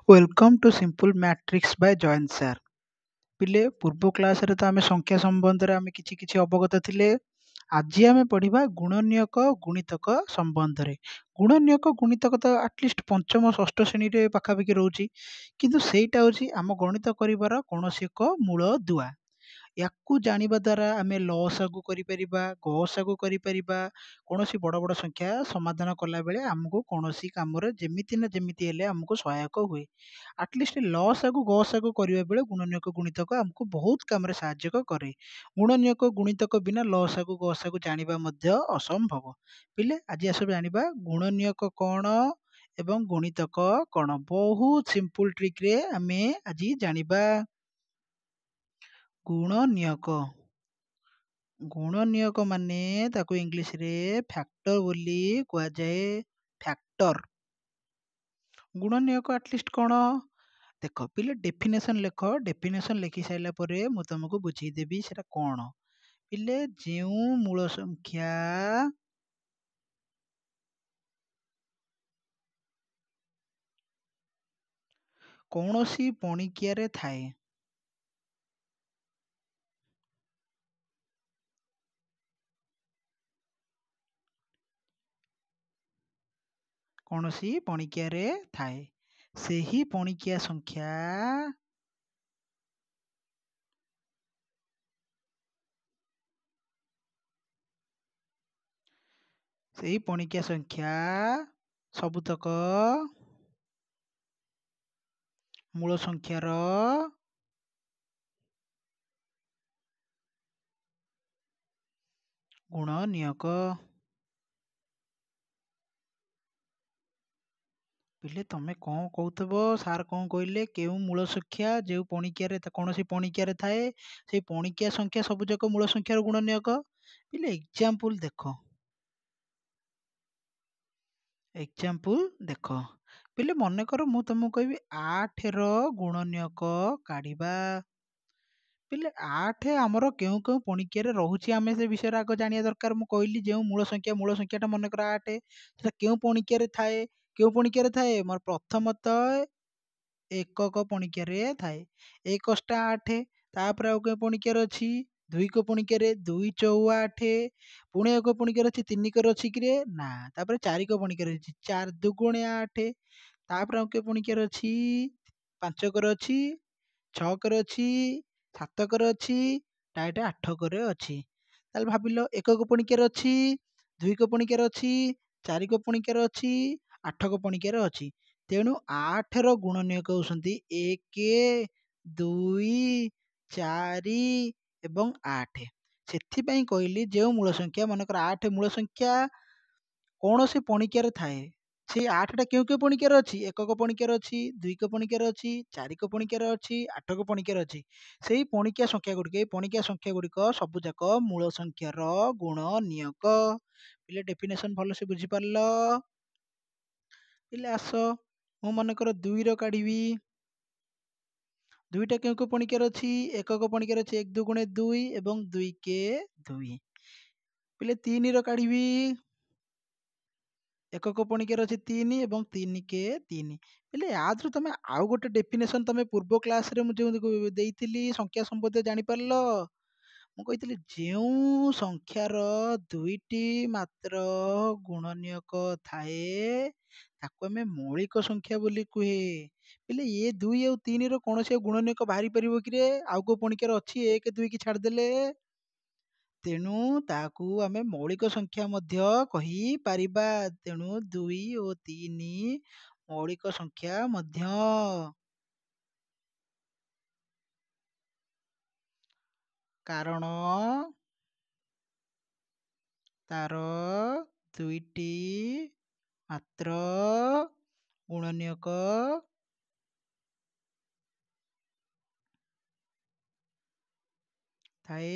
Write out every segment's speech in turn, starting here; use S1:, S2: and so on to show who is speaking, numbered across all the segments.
S1: Welcome to simple matrix by Jayant sir. ପିଲେ ପୂର୍ବ କ୍ଲାସରେ ତ ଆମେ ସଂଖ୍ୟା ସମ୍ବନ୍ଧରେ ଆମେ କିଛି କିଛି ଅବଗତ ଥିଲେ। ଆଜି ଆମେ ପଢ଼ିବା ଗୁଣନୀୟକ ଗୁଣିତକ ସମ୍ବନ୍ଧରେ। ଗୁଣନୀୟକ ଗୁଣିତକ ତ ଆଟଲିଷ୍ଟ ପଞ୍ଚମ ଷଷ୍ଠ ଶ୍ରେଣୀରେ ପାଖାପାଖି ରହୁଛି, କିନ୍ତୁ ସେଇଟା ହେଉଛି ଆମ ଗଣିତ କରିବାର କୌଣସି ଏକ ମୂଳ ଦୁଆ। ୟାକୁ ଜାଣିବା ଦ୍ୱାରା ଆମେ ଲସାଗୁ କରିପାରିବା, ଗସାଗୁ କରିପାରିବା। କୌଣସି ବଡ଼ ବଡ଼ ସଂଖ୍ୟା ସମାଧାନ କଲାବେଳେ ଆମକୁ କୌଣସି କାମରେ ଯେମିତି ନା ଯେମିତି ହେଲେ ଆମକୁ ସହାୟକ ହୁଏ। ଆଟଲିଷ୍ଟ ଲସାଗୁ ଗସାଗୁ କରିବା ବେଳେ ଗୁଣନୀୟକ ଗୁଣିତକ ଆମକୁ ବହୁତ କାମରେ ସାହାଯ୍ୟ କରେ। ଗୁଣନୀୟକ ଗୁଣିତକ ବିନା ଲସାଗୁ ଗସାଗୁ ଜାଣିବା ମଧ୍ୟ ଅସମ୍ଭବ। ପିଲେ ଆଜି ଆସ ଜାଣିବା ଗୁଣନୀୟକ କ'ଣ ଏବଂ ଗୁଣିତକ କ'ଣ। ବହୁତ ସିମ୍ପଲ ଟ୍ରିକ୍ରେ ଆମେ ଆଜି ଜାଣିବା। ଗୁଣନୀୟକ ଗୁଣନୀୟକ ମାନେ ତାକୁ ଇଂଲିଶରେ ଫ୍ୟାକ୍ଟର ବୋଲି କୁହାଯାଏ। ଫ୍ୟାକ୍ଟର ଗୁଣନୀୟକ ଆଟଲିଷ୍ଟ କ'ଣ? ଦେଖ ପିଲେ ଡେଫିନେସନ ଲେଖ। ଡେଫିନେସନ ଲେଖି ସାରିଲା ପରେ ମୁଁ ତମକୁ ବୁଝେଇଦେବି ସେଟା କ'ଣ। ପିଲେ ଯେଉଁ ମୂଳ ସଂଖ୍ୟା କୌଣସି ପଣିକିଆରେ ଥାଏ, କୌଣସି ପଣିକିଆରେ ଥାଏ, ସେହି ପଣିକିଆ ସଂଖ୍ୟା ସବୁତକ ମୂଳ ସଂଖ୍ୟାର ଗୁଣନୀୟକ। ପିଲେ ତମେ କ'ଣ କହୁଥିବ? ସାର୍ କ'ଣ କହିଲେ? କେଉଁ ମୂଳ ସଂଖ୍ୟା ଯେଉଁ ପଣିକିଆରେ କୌଣସି ପଣିକିଆରେ ଥାଏ, ସେଇ ପଣିକିଆ ସଂଖ୍ୟା ସବୁଯାକ ମୂଳ ସଂଖ୍ୟାର ଗୁଣନୀୟକ। ପିଲେ ଏକ୍ଜାମ୍ପଲ ଦେଖ। ପିଲେ ମନେକର ମୁଁ ତମକୁ କହିବି 8ର ଗୁଣନୀୟକ କାଢ଼ିବା। ପିଲେ 8 ଆମର କେଉଁ କେଉଁ ପଣିକିଆରେ ରହୁଛି ଆମେ ସେ ବିଷୟରେ ଆଗ ଜାଣିବା ଦରକାର। ମୁଁ କହିଲି ଯେଉଁ ମୂଳ ସଂଖ୍ୟାଟା ମନେକର 8, ସେଟା କେଉଁ ପଣିକିଆରେ ଥାଏ? କେଉଁ ପଣିକିଆରେ ଥାଏ? ମୋର ପ୍ରଥମତଃ ଏକକ ପଣିକିଆରେ ଥାଏ। ଏକଷ୍ଟା 8। ତାପରେ ଆଉ କେଉଁ ପଣିକିଆରେ ଅଛି? ଦୁଇକ ପଣିକିଆରେ। 2 ଚଉ 8। ପୁଣି ଆଉ କେଉଁ ପଣିକିଆରେ ଅଛି? 3କରେ ଅଛି କିରେ? ନା। ତାପରେ 4କ ପଣିକିଆରେ ଅଛି। 4 ଦୁଗୁଣେ 8। ତାପରେ ଆଉ କେଉଁ ପଣିକିଆରେ ଅଛି? 5କରେ ଅଛି, 6କରେ ଅଛି, 7କରେ ଅଛି, ଡାଇରେକ୍ଟ 8କରେ ଅଛି। ତାହେଲେ ଭାବିଲ ଏକକ ପଣିକିଆରେ ଅଛି, 2କ ପଣିକିଆରେ ଅଛି, 4କ ପଣିକିଆରେ ଅଛି, 8କ ପଣିକିଆରେ ଅଛି। ତେଣୁ 8ର ଗୁଣନୀୟକ ହେଉଛନ୍ତି 1, 2, 4 ଏବଂ 8। ସେଥିପାଇଁ କହିଲି ଯେଉଁ ମୂଳ ସଂଖ୍ୟା ମନେକର 8 ମୂଳ ସଂଖ୍ୟା କୌଣସି ପଣିକିଆରେ ଥାଏ, ସେଇ 8ଟା କେଉଁ କେଉଁ ପଣିକିଆରେ ଅଛି? ଏକକ ପଣିକିଆରେ ଅଛି, 2କ ପଣିକିଆରେ ଅଛି, 4କ ପଣିକିଆରେ ଅଛି, 8କ ପଣିକିଆରେ ଅଛି। ସେଇ ପଣିକିଆ ସଂଖ୍ୟା ଗୁଡ଼ିକ, ଏଇ ପଣିକିଆ ସଂଖ୍ୟା ଗୁଡ଼ିକ ସବୁଯାକ ମୂଳ ସଂଖ୍ୟାର ଗୁଣନୀୟକ। ପିଲେ ଡେଫିନେସନ ଭଲସେ ବୁଝିପାରିଲ? ପିଲେ ଆସ, ମୁଁ ମନେକର 2ର କାଢ଼ିବି। 2ଟା କେଉଁ କେଉଁ ପଣିକିଆରେ ଅଛି? ଏକକ ପଣିକିଆରେ ଅଛି। 1 ଦୁଗୁଣେ 2 ଏବଂ 2କେ 2। ପିଲେ 3ର କାଢ଼ିବି। ଏକକ ପଣିକିଆରେ ଅଛି 3 ଏବଂ 3କେ 3। ପିଲେ ୟା ଦେହରୁ ତମେ ଆଉ ଗୋଟେ ଡେଫିନେସନ ତମେ ପୂର୍ବ କ୍ଲାସରେ ମୁଁ ଯେଉଁ ଦେଇଥିଲି ସଂଖ୍ୟା ସମ୍ବନ୍ଧୀୟ ଜାଣିପାରିଲ? ମୁଁ କହିଥିଲି ଯେଉଁ ସଂଖ୍ୟାର 2ଟି ମାତ୍ର ଗୁଣନୀୟକ ଥାଏ, ତାକୁ ଆମେ ମୌଳିକ ସଂଖ୍ୟା ବୋଲି କୁହେ। ପିଲେ ଏ 2 ଆଉ 3ର କୌଣସି ଗୁଣନୀୟକ ବାହାରି ପାରିବ କିରେ? ଆଉ କେଉଁ ପଣିକିଆରେ ଅଛି 1 2 କି ଛାଡ଼ିଦେଲେ? ତେଣୁ ତାକୁ ଆମେ ମୌଳିକ ସଂଖ୍ୟା ମଧ୍ୟ କହିପାରିବା। ତେଣୁ 2 ଓ 3 ମୌଳିକ ସଂଖ୍ୟା ମଧ୍ୟ। କାରଣ ତାର 2ଟି ମାତ୍ର ଗୁଣନୀୟକ ଥାଏ।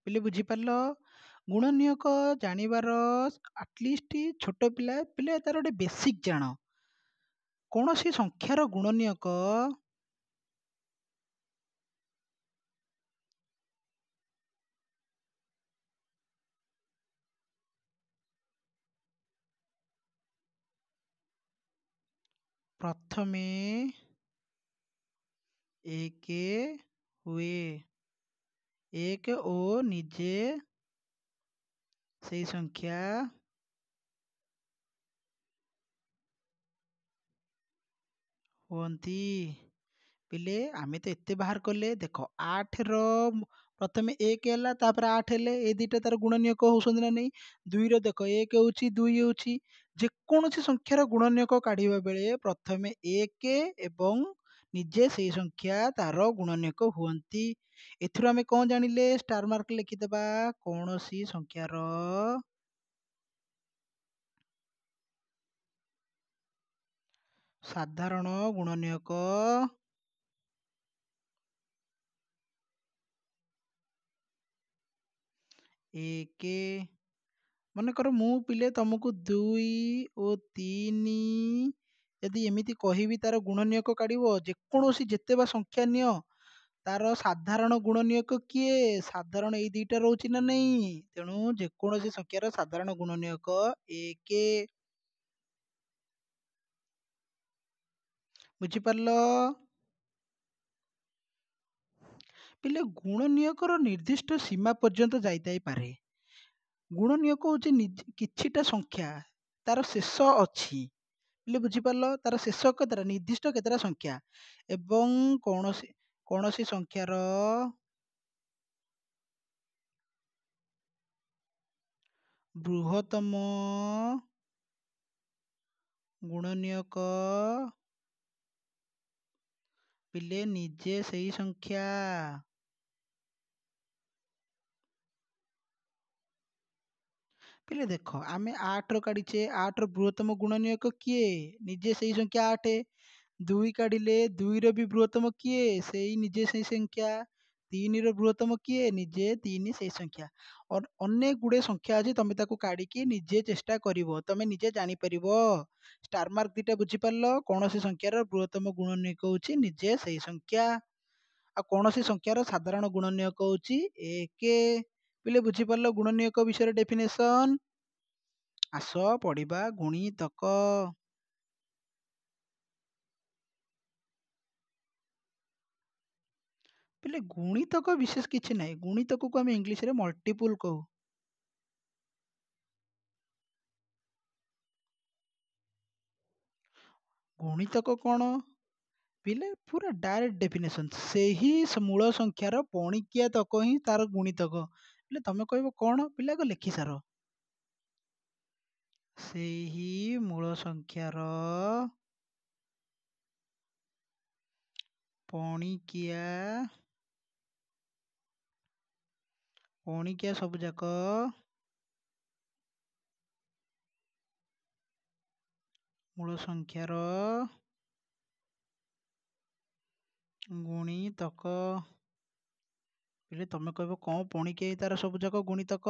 S1: ପିଲେ ବୁଝିପାରିଲ? ଗୁଣନୀୟକ ଜାଣିବାର ଆଟଲିଷ୍ଟ ଛୋଟ ପିଲା ତାର ଗୋଟେ ବେସିକ୍ ଜାଣ। କୌଣସି ସଂଖ୍ୟାର ଗୁଣନୀୟକ ପ୍ରଥମେ ଏକ ହୁଏ। ଏକ ଓ ନିଜେ ସେଇ ସଂଖ୍ୟା ହୁଅନ୍ତି। ପିଲେ ଆମେ ତ ଏତେ ବାହାର କଲେ, ଦେଖ 8ର ପ୍ରଥମେ 1 ହେଲା, ତାପରେ 8 ହେଲେ, ଏ ଦୁଇଟା ତାର ଗୁଣନୀୟକ ହଉଛନ୍ତି ନା ନାହିଁ? 2ର ଦେଖ 1 ହେଉଛି 2 ହେଉଛି, ଯେକୌଣସି ସଂଖ୍ୟାର ଗୁଣନୀୟକ କାଢ଼ିବା ବେଳେ ପ୍ରଥମେ 1 ଏବଂ ନିଜେ ସେଇ ସଂଖ୍ୟା ତାର ଗୁଣନୀୟକ ହୁଅନ୍ତି। ଏଥିରୁ ଆମେ କ'ଣ ଜାଣିଲେ? ଷ୍ଟାର ମାର୍କ ଲେଖିଦେବା। କୌଣସି ସଂଖ୍ୟାର ସାଧାରଣ ଗୁଣନୀୟକ 1। ମନେକର ମୁଁ ପିଲେ ତମକୁ 2 ଓ 3 ଯଦି ଏମିତି କହିବି ତାର ଗୁଣନୀୟକ କାଢ଼ିବ, ଯେକୌଣସି ଯେତେ ବା ସଂଖ୍ୟା ନିଅ ତାର ସାଧାରଣ ଗୁଣନୀୟକ କିଏ? ସାଧାରଣ ଏଇ ଦୁଇଟା ରହୁଛି ନା ନାହିଁ? ତେଣୁ ଯେକୌଣସି ସଂଖ୍ୟାର ସାଧାରଣ ଗୁଣନୀୟକ 1। ବୁଝିପାରିଲ? ପିଲେ ଗୁଣନୀୟକର ନିର୍ଦ୍ଦିଷ୍ଟ ସୀମା ପର୍ଯ୍ୟନ୍ତ ଯାଇଥାଇପାରେ। ଗୁଣନୀୟକ ହେଉଛି କିଛିଟା ସଂଖ୍ୟା, ତାର ଶେଷ ଅଛି। ପିଲେ ବୁଝିପାରିଲ? ତାର ଶେଷ କେତେଟା? ନିର୍ଦ୍ଦିଷ୍ଟ କେତେଟା ସଂଖ୍ୟା, ଏବଂ କୌଣସି କୌଣସି ସଂଖ୍ୟାର ବୃହତ୍ତମ ଗୁଣନୀୟକ ପିଲେ ନିଜେ ସେଇ ସଂଖ୍ୟା। ପିଲେ ଦେଖ, ଆମେ 8ର କାଢ଼ିଛେ, 8ର ବୃହତ୍ତମ ଗୁଣନୀୟକ କିଏ? ନିଜେ ସେଇ ସଂଖ୍ୟା 8। 2 କାଢ଼ିଲେ 2ର ବି ବୃହତ୍ତମ କିଏ? ସେଇ ନିଜେ ସେଇ ସଂଖ୍ୟା। 3ର ବୃହତ୍ତମ କିଏ? ନିଜେ 3 ସେଇ ସଂଖ୍ୟା। ଅନେକ ଗୁଡ଼ିଏ ସଂଖ୍ୟା ଅଛି, ତମେ ତାକୁ କାଢ଼ିକି ନିଜେ ଚେଷ୍ଟା କରିବ, ତମେ ନିଜେ ଜାଣିପାରିବ। ଷ୍ଟାର ମାର୍କ ଦୁଇଟା ବୁଝିପାରିଲ? କୌଣସି ସଂଖ୍ୟାର ବୃହତ୍ତମ ଗୁଣନୀୟକ ହେଉଛି ନିଜେ ସେଇ ସଂଖ୍ୟା, ଆଉ କୌଣସି ସଂଖ୍ୟାର ସାଧାରଣ ଗୁଣନୀୟକ ହେଉଛି 1। ପିଲେ ବୁଝିପାରିଲ ଗୁଣନୀୟକ ବିଷୟରେ ଡେଫିନେସନ? ଆସ ପଢିବା ଗୁଣିତକ। ପିଲେ ଗୁଣିତକ ବିଶେଷ କିଛି ନାହିଁ, ଗୁଣିତକକୁ ଆମେ ଇଂଲିଶରେ ମଲ୍ଟିପୁଲ କହୁ। ଗୁଣିତକ କ'ଣ? ପିଲେ ପୁରା ଡାଇରେକ୍ଟ ଡେଫିନେସନ, ସେହି ମୂଳ ସଂଖ୍ୟାର ପଣିକିଆ ତକ ହିଁ ତାର ଗୁଣିତକ। ପିଲେ ତମେ କହିବ କ'ଣ? ପିଲେ ଆଗ ଲେଖି ସାର। ସେହି ମୂଳ ସଂଖ୍ୟାର ପଣିକିଆ ସବୁ ଯାକ ମୂଳ ସଂଖ୍ୟାର ଗୁଣିତକ। ପିଲେ ତମେ କହିବ କ'ଣ ପଣିକିଆ ତାର ସବୁ ଯାକ ଗୁଣିତକ?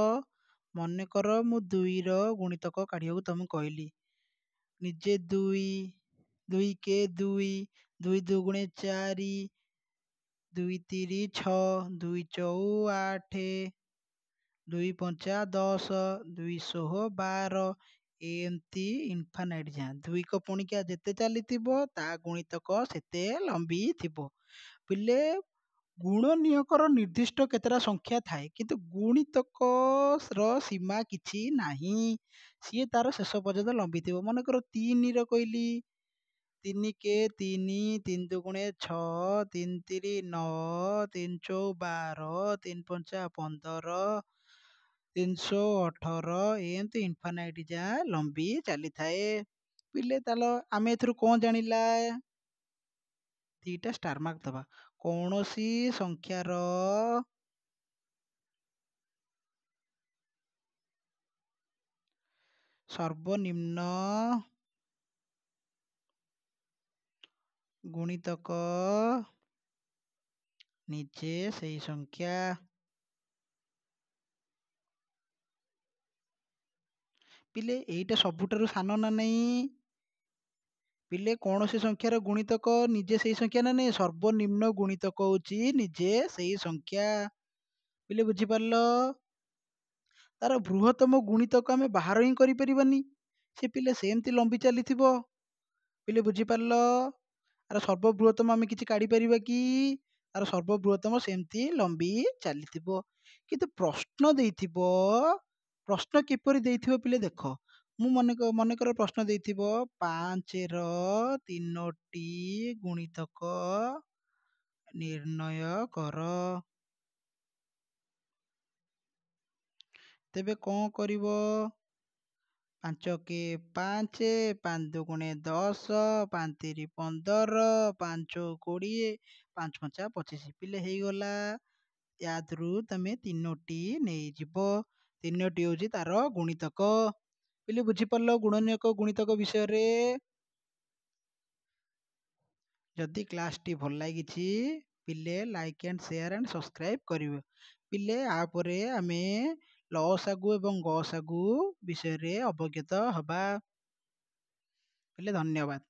S1: ମନେକର ମୁଁ 2ର ଗୁଣିତକ କାଢ଼ିବାକୁ ତମକୁ କହିଲି। ନିଜେ 2, 2 କେ 2, 2 ଦୁଗୁଣେ 4, 2 ତିରି 6, 2 ଚଉ 8, 2 ପଞ୍ଚା 10, 2 ଷୋହ 12, ଏମିତି ଇନଫାନାଇଟ୍ ଯାଏଁ। 2କ ପଣିକିଆ ଯେତେ ଚାଲିଥିବ ତା ଗୁଣିତକ ସେତେ ଲମ୍ବିଥିବ। ପିଲେ ଗୁଣନୀୟକର ନିର୍ଦ୍ଦିଷ୍ଟ କେତେଟା ସଂଖ୍ୟା ଥାଏ, କିନ୍ତୁ ଗୁଣିତକର ସୀମା କିଛି ନାହିଁ, ସିଏ ତାର ଶେଷ ପର୍ଯ୍ୟନ୍ତ ଲମ୍ବିଥିବ। ମନେକର 3ର କହିଲି, 3 କେ 3, 3 ଦୁଗୁଣେ 6, 3 ତିରି 9, 3 ଚଉ 12, 3 ପଞ୍ଚା 15, 318, ଏମିତି ଇନଫାନାଇଟ୍ ଯାଏଁ ଲମ୍ବି ଚାଲିଥାଏ। ପିଲେ ତାହେଲେ ଆମେ ଏଥିରୁ କ'ଣ ଜାଣିଲା? ଦିଟା ଷ୍ଟାର ମାର୍କ ଦେବା। କୌଣସି ସଂଖ୍ୟାର ସର୍ବନିମ୍ନ ଗୁଣିତକ ନିଜେ ସେଇ ସଂଖ୍ୟା। ପିଲେ ଏଇଟା ସବୁଠାରୁ ସାନ ନା ନାହିଁ? ପିଲେ କୌଣସି ସଂଖ୍ୟାର ଗୁଣିତକ ନିଜେ ସେଇ ସଂଖ୍ୟା ନା ନାହିଁ? ସର୍ବନିମ୍ନ ଗୁଣିତକ ହେଉଛି ନିଜେ ସେଇ ସଂଖ୍ୟା। ପିଲେ ବୁଝିପାରିଲ? ତାର ବୃହତ୍ତମ ଗୁଣିତକ ଆମେ ବାହାର ହିଁ କରିପାରିବାନି, ସେ ପିଲେ ସେମିତି ଲମ୍ବି ଚାଲିଥିବ। ପିଲେ ବୁଝିପାରିଲ? ଆର ସର୍ବବୃହତ୍ତମ ଆମେ କିଛି କାଢିପାରିବା କି? ତାର ସର୍ବବୃହତ୍ତମ ସେମିତି ଲମ୍ବି ଚାଲିଥିବ। କିନ୍ତୁ ପ୍ରଶ୍ନ ଦେଇଥିବ, ପ୍ରଶ୍ନ କିପରି ଦେଇଥିବ ପିଲେ ଦେଖ। ମୁଁ ମନେକର ପ୍ରଶ୍ନ ଦେଇଥିବ 5ର 3ଟି ଗୁଣିତକ ନିର୍ଣ୍ଣୟ କର। ତେବେ କଣ କରିବ? 5 5, 5 ଦୁଗୁଣେ 10, 5 ତିରି 15, 5 20, 5 ପଞ୍ଚା 25। ପିଲେ ହେଇଗଲା। ୟା ଦେହରୁ ତମେ 3ଟି ନେଇଯିବ। 3ଟି ହେଉଛି ତାର ଗୁଣିତକ। ପିଲେ ବୁଝିପାରିଲ ଗୁଣନୀୟକ ଗୁଣିତକ ବିଷୟରେ? ଯଦି କ୍ଲାସଟି ଭଲ ଲାଗିଛି ପିଲେ like and share and subscribe କରିବେ। ପିଲେ ଆପରେ ଆମେ ଲସାଗୁ ଏବଂ ଗସାଗୁ ବିଷୟରେ ଅବଗତ ହବା। ପିଲେ ଧନ୍ୟବାଦ।